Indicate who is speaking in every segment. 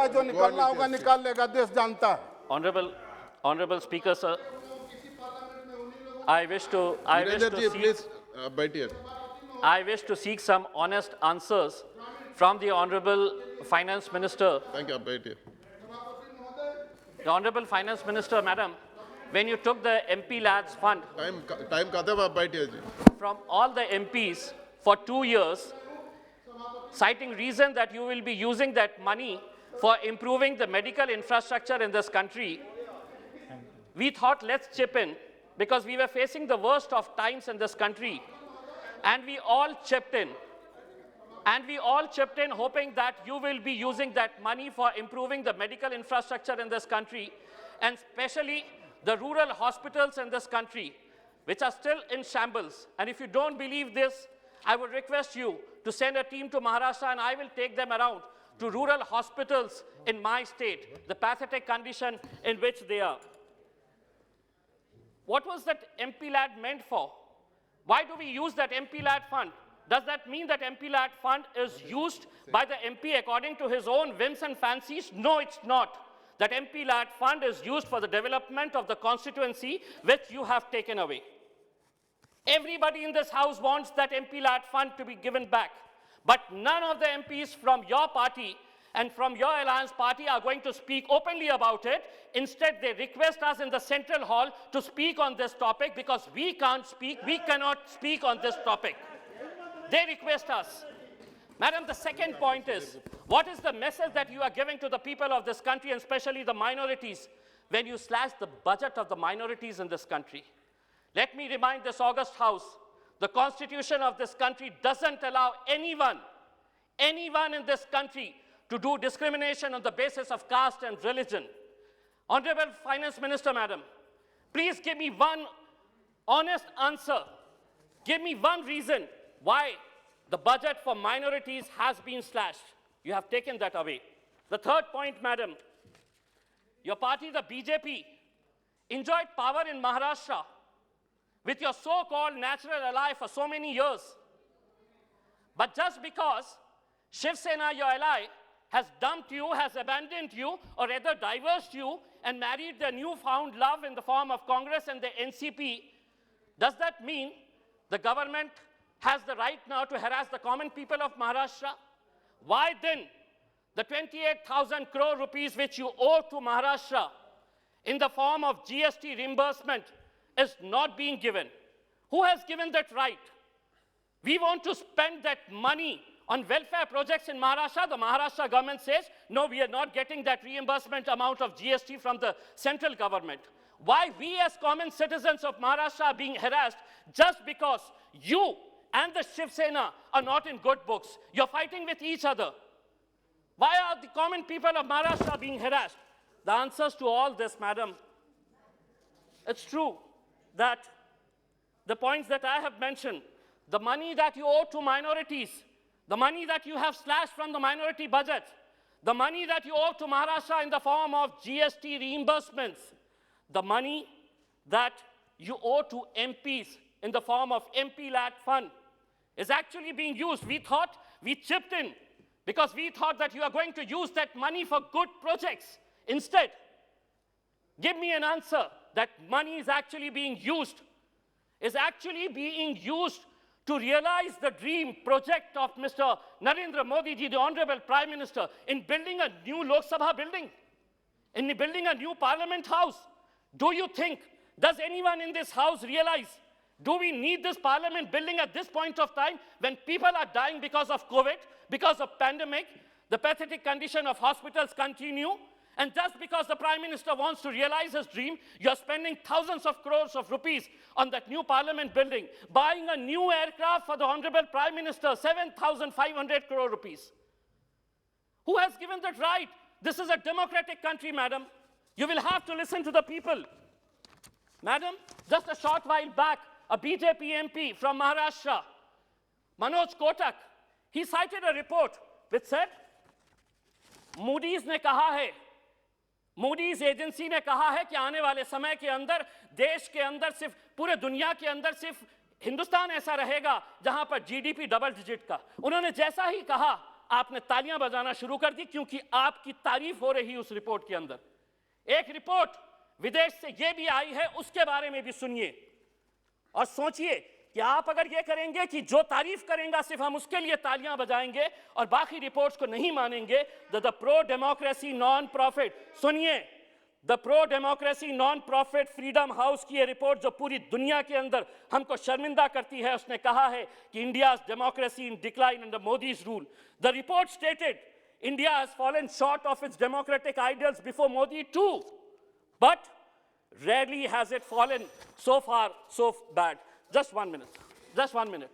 Speaker 1: है, जो निकलना होगा निकाल लेगा, देश जानता है।
Speaker 2: Honorable Speaker, sir, I wish to seek some honest answers from the Honorable Finance Minister.
Speaker 3: Thank you. बैठिए.
Speaker 2: The Honorable Finance Minister, Madam, when you took the MP Lads Fund
Speaker 3: Time खत्म, आप बैठिए जी.
Speaker 2: from all the MPs for 2 years, citing reason that you will be using that money for improving the medical infrastructure in this country, we thought let's chip in because we were facing the worst of times in this country, and we all chipped in. And we all chipped in hoping that you will be using that money for improving the medical infrastructure in this country, and especially the rural hospitals in this country, which are still in shambles. And if you don't believe this, I would request you to send a team to Maharashtra, and I will take them around to rural hospitals in my state, the pathetic condition in which they are. What was that MP Lad meant for? Why do we use that MP Lad fund? Does that mean that MP Lad fund is used by the MP according to his own whims and fancies? No, it's not. That MP Lad fund is used for the development of the constituency which you have taken away. Everybody in this house wants that MP Lad fund to be given back. But none of the MPs from your party and from your alliance party are going to speak openly about it. Instead, they request us in the central hall to speak on this topic because we can't speak, we cannot speak on this topic. They request us. Madam, the second point is, what is the message that you are giving to the people of this country, and especially the minorities, when you slash the budget of the minorities in this country? Let me remind this august House, the Constitution of this country doesn't allow anyone in this country to do discrimination on the basis of caste and religion. Honorable Finance Minister, Madam, please give me one honest answer. Give me one reason why the budget for minorities has been slashed. You have taken that away. The third point, Madam, your party, the BJP, enjoyed power in Maharashtra with your so-called natural ally for so many years. But just because Shiv Sena, your ally, has dumped you, has abandoned you, or rather divorced you and married their newfound love in the form of Congress and the NCP, does that mean the government has the right now to harass the common people of Maharashtra? Why then the 28,000 crore rupees which you owe to Maharashtra in the form of GST reimbursement is not being given? Who has given that right? We want to spend that money on welfare projects in Maharashtra. The Maharashtra government says, no, we are not getting that reimbursement amount of GST from the central government. Why we as common citizens of Maharashtra are being harassed just because you and the Shiv Sena are not in good books? You're fighting with each other. Why are the common people of Maharashtra being harassed? The answers to all this, Madam, it's true that the points that I have mentioned, the money that you owe to minorities, the money that you have slashed from the minority budget, the money that you owe to Maharashtra in the form of GST reimbursements, the money that you owe to MPs in the form of MP Lad fund is actually being used. We thought we chipped in because we thought that you are going to use that money for good projects. Instead, give me an answer that money is actually being used to realize the dream project of Mr. Narendra Modi ji, the Honorable Prime Minister, in building a new Lok Sabha building, in building a new Parliament House. Do you think, does anyone in this house realize, do we need this Parliament building at this point of time when people are dying because of COVID, because of pandemic, the pathetic condition of hospitals continue? And just because the Prime Minister wants to realize his dream, you're spending thousands of crores of rupees on that new Parliament building, buying a new aircraft for the Honorable Prime Minister, 7,500 crore rupees. Who has given that right? This is a democratic country, Madam. You will have to listen to the people. Madam, just a short while back, a BJP MP from Maharashtra, Manoj Kotak, he cited a report which said, Moody's agency ने कहा है कि आने वाले समय के अंदर देश के अंदर सिर्फ पूरे दुनिया के अंदर सिर्फ हिंदुस्तान ऐसा रहेगा जहां पर जीडीपी डबल डिजिट का। उन्होंने जैसा ही कहा आपने तालियां बजाना शुरू कर दी क्योंकि आपकी तारीफ हो रही उस रिपोर्ट के अंदर। एक रिपोर्ट विदेश से ये भी आई है, उसके बारे में भी सुनिए और सोचिए कि आप अगर ये करेंगे कि जो तारीफ करेंगे सिर्फ हम उसके लिए तालियां बजाएंगे और बाकी रिपोर्ट्स को नहीं मानेंगे, the pro democracy non profit, सुनिए, the pro democracy non profit Freedom House की ये रिपोर्ट जो पूरी दुनिया के अंदर हमको शर्मिंदा करती है, उसने कहा है कि India democracy in decline under Modi's rule. The report stated India has fallen short of its democratic ideals before Modi too, but rarely has it fallen so far so bad. Just 1 minute. Just 1 minute.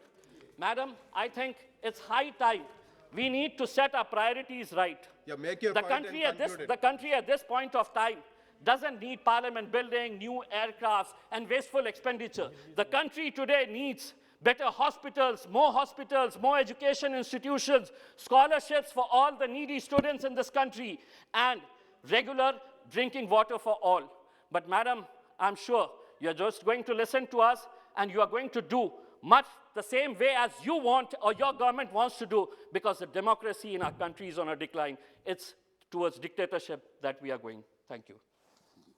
Speaker 2: Madam, I think it's high time we need to set our priorities right.
Speaker 3: Yeah, make your
Speaker 2: The
Speaker 3: point
Speaker 2: country
Speaker 3: and
Speaker 2: at this
Speaker 3: conclude it.
Speaker 2: the country at this point of time doesn't need parliament building, new aircrafts, and wasteful expenditure. The country today needs better hospitals, more education institutions, scholarships for all the needy students in this country, and regular drinking water for all. But madam, I'm sure you're just going to listen to us and you are going to do much the same way as you want or your government wants to do, because the democracy in our country is on a decline. It's towards dictatorship that we are going. Thank you.